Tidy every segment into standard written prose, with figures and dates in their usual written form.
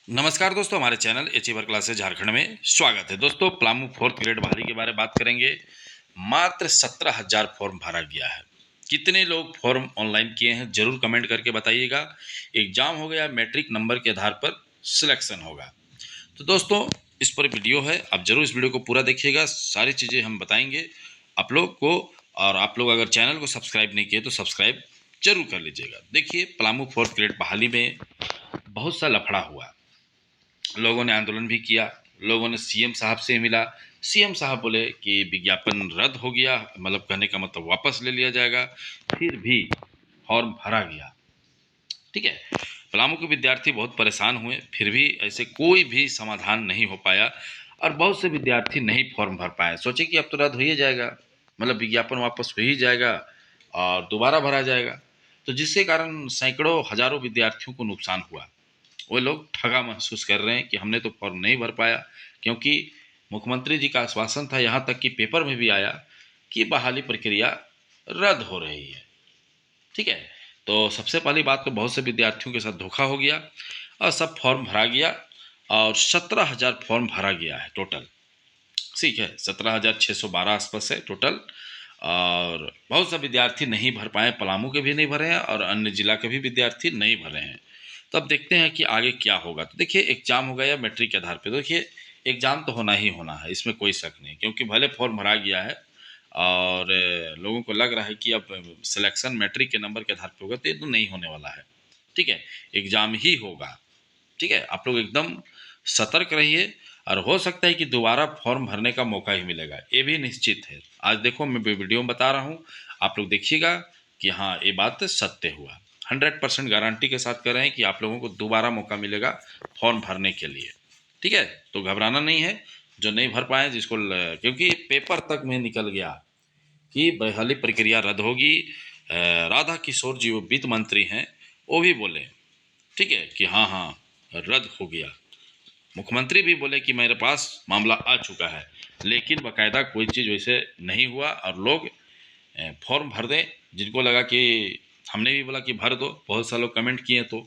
नमस्कार दोस्तों, हमारे चैनल अचीवर क्लासेस झारखंड में स्वागत है। दोस्तों, पलामू फोर्थ ग्रेड बहाली के बारे में बात करेंगे। मात्र 17,000 फॉर्म भरा गया है। कितने लोग फॉर्म ऑनलाइन किए हैं जरूर कमेंट करके बताइएगा। एग्जाम हो गया, मैट्रिक नंबर के आधार पर सिलेक्शन होगा। तो दोस्तों, इस पर वीडियो है, आप जरूर इस वीडियो को पूरा देखिएगा। सारी चीज़ें हम बताएंगे आप लोग को। और आप लोग अगर चैनल को सब्सक्राइब नहीं किए तो सब्सक्राइब जरूर कर लीजिएगा। देखिए, पलामू फोर्थ ग्रेड बहाली में बहुत सा लफड़ा हुआ। लोगों ने आंदोलन भी किया, लोगों ने सीएम साहब से मिला। सीएम साहब बोले कि विज्ञापन रद्द हो गया, मतलब कहने का मतलब वापस ले लिया जाएगा। फिर भी फॉर्म भरा गया। ठीक है, पलामू के विद्यार्थी बहुत परेशान हुए, फिर भी ऐसे कोई भी समाधान नहीं हो पाया। और बहुत से विद्यार्थी नहीं फॉर्म भर पाए। सोचे कि अब तो रद्द हो ही जाएगा, मतलब विज्ञापन वापस हो ही जाएगा और दोबारा भरा जाएगा। तो जिसके कारण सैकड़ों हजारों विद्यार्थियों को नुकसान हुआ। वो लोग ठगा महसूस कर रहे हैं कि हमने तो फॉर्म नहीं भर पाया, क्योंकि मुख्यमंत्री जी का आश्वासन था, यहाँ तक कि पेपर में भी आया कि बहाली प्रक्रिया रद्द हो रही है। ठीक है, तो सबसे पहली बात तो बहुत से विद्यार्थियों के साथ धोखा हो गया और सब फॉर्म भरा गया। और 17,000 फॉर्म भरा गया है टोटल। ठीक है, 17,612 आसपास है टोटल। और बहुत से विद्यार्थी नहीं भर पाए, पलामू के भी नहीं भरे हैं और अन्य जिला के भी विद्यार्थी नहीं भरे हैं। तो अब देखते हैं कि आगे क्या होगा। तो देखिए, एग्जाम होगा या मैट्रिक के आधार पे, देखिए एग्जाम तो होना ही होना है, इसमें कोई शक नहीं, क्योंकि भले फॉर्म भरा गया है और लोगों को लग रहा है कि अब सिलेक्शन मैट्रिक के नंबर के आधार पे होगा, तो ये तो नहीं होने वाला है। ठीक है, एग्जाम ही होगा। ठीक है, आप लोग एकदम सतर्क रहिए। और हो सकता है कि दोबारा फॉर्म भरने का मौका ही मिलेगा, ये भी निश्चित है। आज देखो, मैं वीडियो में बता रहा हूँ, आप लोग देखिएगा कि हाँ, ये बात सत्य हुआ। 100% गारंटी के साथ कह रहे हैं कि आप लोगों को दोबारा मौका मिलेगा फॉर्म भरने के लिए। ठीक है, तो घबराना नहीं है। जो नहीं भर पाए, क्योंकि पेपर तक में निकल गया कि बहाली प्रक्रिया रद्द होगी। राधा किशोर जी, वो वित्त मंत्री हैं, वो भी बोले, ठीक है, कि हाँ हाँ रद्द हो गया। मुख्यमंत्री भी बोले कि मेरे पास मामला आ चुका है, लेकिन बकायदा कोई चीज़ वैसे नहीं हुआ। और लोग फॉर्म भर दें, जिनको लगा कि हमने भी बोला कि भर दो, बहुत सारे लोग कमेंट किए। तो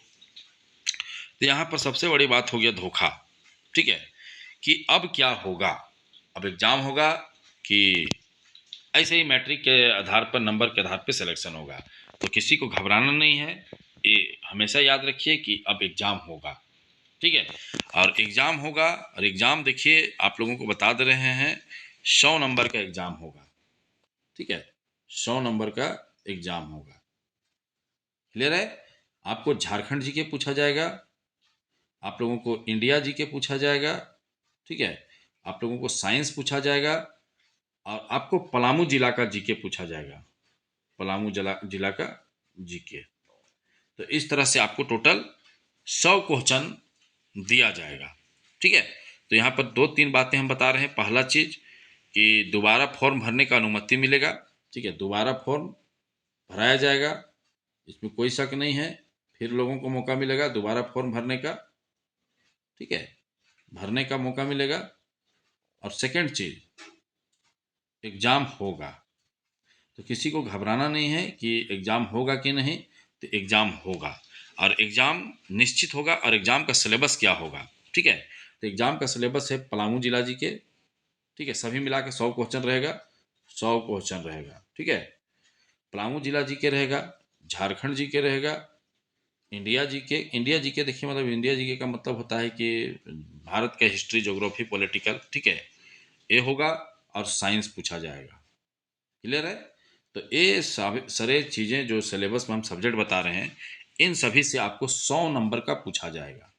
यहाँ पर सबसे बड़ी बात हो गया धोखा। ठीक है, कि अब क्या होगा। अब एग्जाम होगा कि ऐसे ही मैट्रिक के आधार पर, नंबर के आधार पर सिलेक्शन होगा। तो किसी को घबराना नहीं है, ये हमेशा याद रखिए कि अब एग्जाम होगा। ठीक है, और एग्ज़ाम होगा। और एग्ज़ाम देखिए, आप लोगों को बता दे रहे हैं, 100 नंबर का एग्ज़ाम होगा। ठीक है, 100 नंबर का एग्ज़ाम होगा। क्लियर है। आपको झारखंड जी के पूछा जाएगा, आप लोगों को इंडिया जी के पूछा जाएगा। ठीक है, आप लोगों को साइंस पूछा जाएगा और आपको पलामू जिला का जीके पूछा जाएगा। पलामू जिला जिला का जीके। तो इस तरह से आपको टोटल 100 क्वेश्चन दिया जाएगा। ठीक है, तो यहाँ पर दो तीन बातें हम बता रहे हैं। पहला चीज कि दोबारा फॉर्म भरने का अनुमति मिलेगा। ठीक है, दोबारा फॉर्म भराया जाएगा, इसमें कोई शक नहीं है। फिर लोगों को मौका मिलेगा दोबारा फॉर्म भरने का। ठीक है, भरने का मौका मिलेगा। और सेकंड चीज, एग्जाम होगा। तो किसी को घबराना नहीं है कि एग्जाम होगा कि नहीं। तो एग्जाम होगा और एग्जाम निश्चित होगा। और एग्जाम का सिलेबस क्या होगा। ठीक है, तो एग्जाम का सिलेबस है पलामू जिला जी के। ठीक है, सभी मिला के 100 क्वेश्चन रहेगा। 100 क्वेश्चन रहेगा। ठीक है, पलामू जिला जी के रहेगा, झारखंड जी के रहेगा, इंडिया जी के। इंडिया जी के देखिए, मतलब इंडिया जी के का मतलब होता है कि भारत का हिस्ट्री, ज्योग्राफी, पॉलिटिकल। ठीक है, ये होगा। और साइंस पूछा जाएगा। क्लियर है। तो ये सारे चीज़ें जो सिलेबस में हम सब्जेक्ट बता रहे हैं, इन सभी से आपको 100 नंबर का पूछा जाएगा।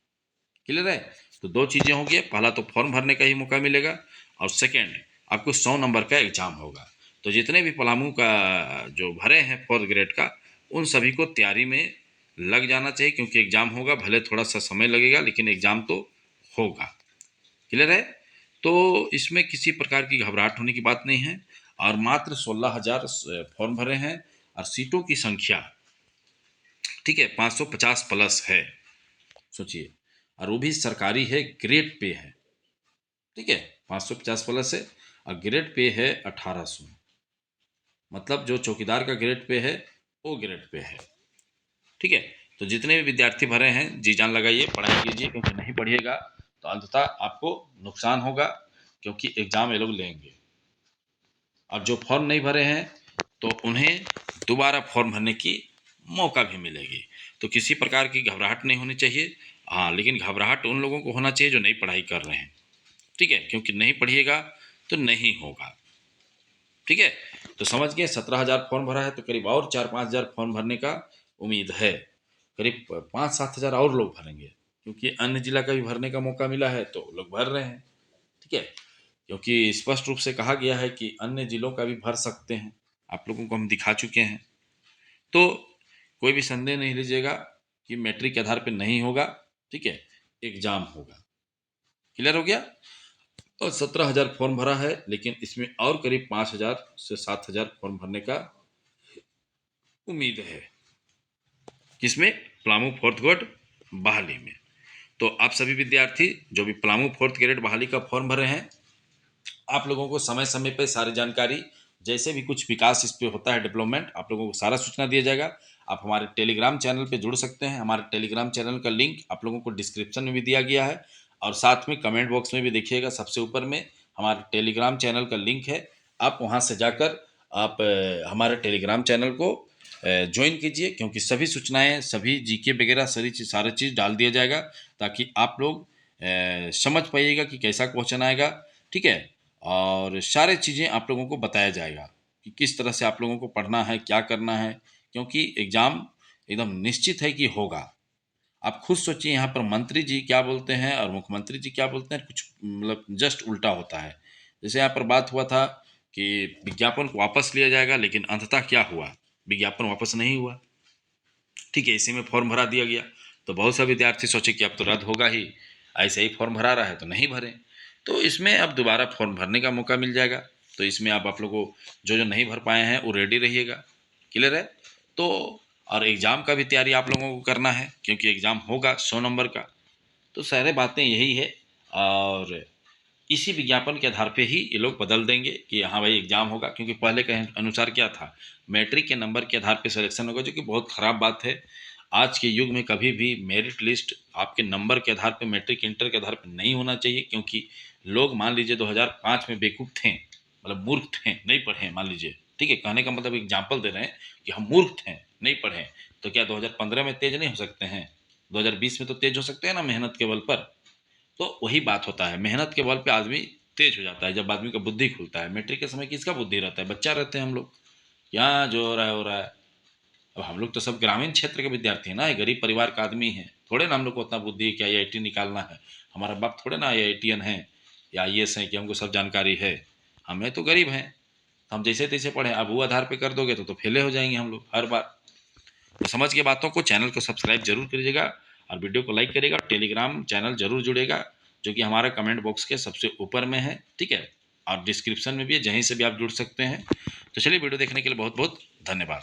क्लियर है। तो दो चीज़ें होंगी, पहला तो फॉर्म भरने का ही मौका मिलेगा और सेकंड, आपको 100 नंबर का एग्जाम होगा। तो जितने भी पलामू का जो भरे हैं फोर्थ ग्रेड का, उन सभी को तैयारी में लग जाना चाहिए, क्योंकि एग्जाम होगा। भले थोड़ा सा समय लगेगा, लेकिन एग्जाम तो होगा। क्लियर है। तो इसमें किसी प्रकार की घबराहट होने की बात नहीं है। और मात्र 16,000 फॉर्म भरे हैं और सीटों की संख्या, ठीक है, 550 प्लस है। सोचिए, और वो भी सरकारी है, ग्रेड पे है। ठीक है, 550 प्लस है और ग्रेड पे है 1800। मतलब जो चौकीदार का ग्रेड पे है, वो ग्रेड पे है। ठीक है, तो जितने भी विद्यार्थी भरे हैं जी जान लगाइए, पढ़ाई कीजिए, क्योंकि नहीं पढ़िएगा तो अंततः आपको नुकसान होगा, क्योंकि एग्ज़ाम ये लोग लेंगे। और जो फॉर्म नहीं भरे हैं तो उन्हें दोबारा फॉर्म भरने की मौका भी मिलेगी। तो किसी प्रकार की घबराहट नहीं होनी चाहिए। हाँ, लेकिन घबराहट उन लोगों को होना चाहिए जो नहीं पढ़ाई कर रहे हैं, ठीक है, क्योंकि नहीं पढ़िएगा तो नहीं होगा, ठीक है। तो समझ गए, 17,000 फॉर्म भरा है तो करीब और 4-5 हज़ार फॉर्म भरने का उम्मीद है। करीब 5-7 हज़ार और लोग भरेंगे, क्योंकि अन्य जिला का भी भरने का मौका मिला है तो लोग भर रहे हैं, ठीक है। क्योंकि स्पष्ट रूप से कहा गया है कि अन्य जिलों का भी भर सकते हैं, आप लोगों को हम दिखा चुके हैं। तो कोई भी संदेह नहीं लीजिएगा कि मैट्रिक के आधार पे नहीं होगा, ठीक है, एग्जाम होगा। क्लियर हो गया। और 17,000 फॉर्म भरा है, लेकिन इसमें और करीब 5,000 से 7,000 फॉर्म भरने का उम्मीद है। किसमें? प्लामू फोर्थ ग्रेड बहाली में। तो आप सभी विद्यार्थी जो भी प्लामू फोर्थ ग्रेड बहाली का फॉर्म भरे हैं, आप लोगों को समय समय पे सारी जानकारी, जैसे भी कुछ विकास इस पे होता है, डेवलपमेंट, आप लोगों को सारा सूचना दिया जाएगा। आप हमारे टेलीग्राम चैनल पे जुड़ सकते हैं। हमारे टेलीग्राम चैनल का लिंक आप लोगों को डिस्क्रिप्शन में भी दिया गया है, और साथ में कमेंट बॉक्स में भी देखिएगा, सबसे ऊपर में हमारे टेलीग्राम चैनल का लिंक है। आप वहाँ से जाकर आप हमारे टेलीग्राम चैनल को ज्वाइन कीजिए, क्योंकि सभी सूचनाएं, सभी जीके वगैरह सारी चीज़ डाल दिया जाएगा, ताकि आप लोग समझ पाइएगा कि कैसा क्वेश्चन आएगा, ठीक है। और सारे चीज़ें आप लोगों को बताया जाएगा कि किस तरह से आप लोगों को पढ़ना है, क्या करना है, क्योंकि एग्ज़ाम एकदम निश्चित है कि होगा। आप खुद सोचिए, यहाँ पर मंत्री जी क्या बोलते हैं और मुख्यमंत्री जी क्या बोलते हैं, कुछ मतलब जस्ट उल्टा होता है। जैसे यहाँ पर बात हुआ था कि विज्ञापन को वापस लिया जाएगा, लेकिन अंततः क्या हुआ? विज्ञापन वापस नहीं हुआ, ठीक है, इसी में फॉर्म भरा दिया गया। तो बहुत से विद्यार्थी सोचे कि अब तो रद्द होगा ही, ऐसे ही फॉर्म भरा रहा है तो नहीं भरें। तो इसमें अब दोबारा फॉर्म भरने का मौका मिल जाएगा। तो इसमें आप लोगों को जो नहीं भर पाए हैं वो रेडी रहिएगा। क्लियर है। तो और एग्ज़ाम का भी तैयारी आप लोगों को करना है, क्योंकि एग्ज़ाम होगा 100 नंबर का। तो सारे बातें यही है, और इसी विज्ञापन के आधार पे ही ये लोग बदल देंगे कि हाँ भाई एग्ज़ाम होगा, क्योंकि पहले के अनुसार क्या था, मैट्रिक के नंबर के आधार पे सिलेक्शन होगा, जो कि बहुत ख़राब बात है। आज के युग में कभी भी मेरिट लिस्ट आपके नंबर के आधार पे, मैट्रिक इंटर के आधार पे नहीं होना चाहिए, क्योंकि लोग मान लीजिए 2005 में बेवकूफ़ थे, मतलब मूर्ख थे, नहीं पढ़े, मान लीजिए, ठीक है, कहने का मतलब एग्जाम्पल दे रहे हैं कि हम मूर्ख थे, नहीं पढ़े, तो क्या 2015 में तेज नहीं हो सकते हैं? 2020 में तो तेज हो सकते हैं ना, मेहनत के बल पर। तो वही बात होता है, मेहनत के बल पे आदमी तेज हो जाता है, जब आदमी का बुद्धि खुलता है। मैट्रिक के समय किसका बुद्धि रहता है? बच्चा रहते हैं हम लोग, यहाँ जो हो रहा है हो रहा है। अब हम लोग तो सब ग्रामीण क्षेत्र के विद्यार्थी हैं ना, गरीब परिवार का आदमी है, थोड़े ना हम लोग को उतना बुद्धि है कि IIT निकालना है। हमारा बाप थोड़े ना IITN है या IAS है कि हमको सब जानकारी है। हमें तो गरीब हैं, हम जैसे तैसे पढ़े। अब वो आधार पे कर दोगे तो फेले हो जाएंगे हम लोग हर बार। तो समझ के बातों को, चैनल को सब्सक्राइब जरूर करिएगा, और वीडियो को लाइक करिएगा, टेलीग्राम चैनल जरूर जुड़ेगा, जो कि हमारा कमेंट बॉक्स के सबसे ऊपर में है, ठीक है, और डिस्क्रिप्शन में भी है, जहीं से भी आप जुड़ सकते हैं। तो चलिए, वीडियो देखने के लिए बहुत बहुत धन्यवाद।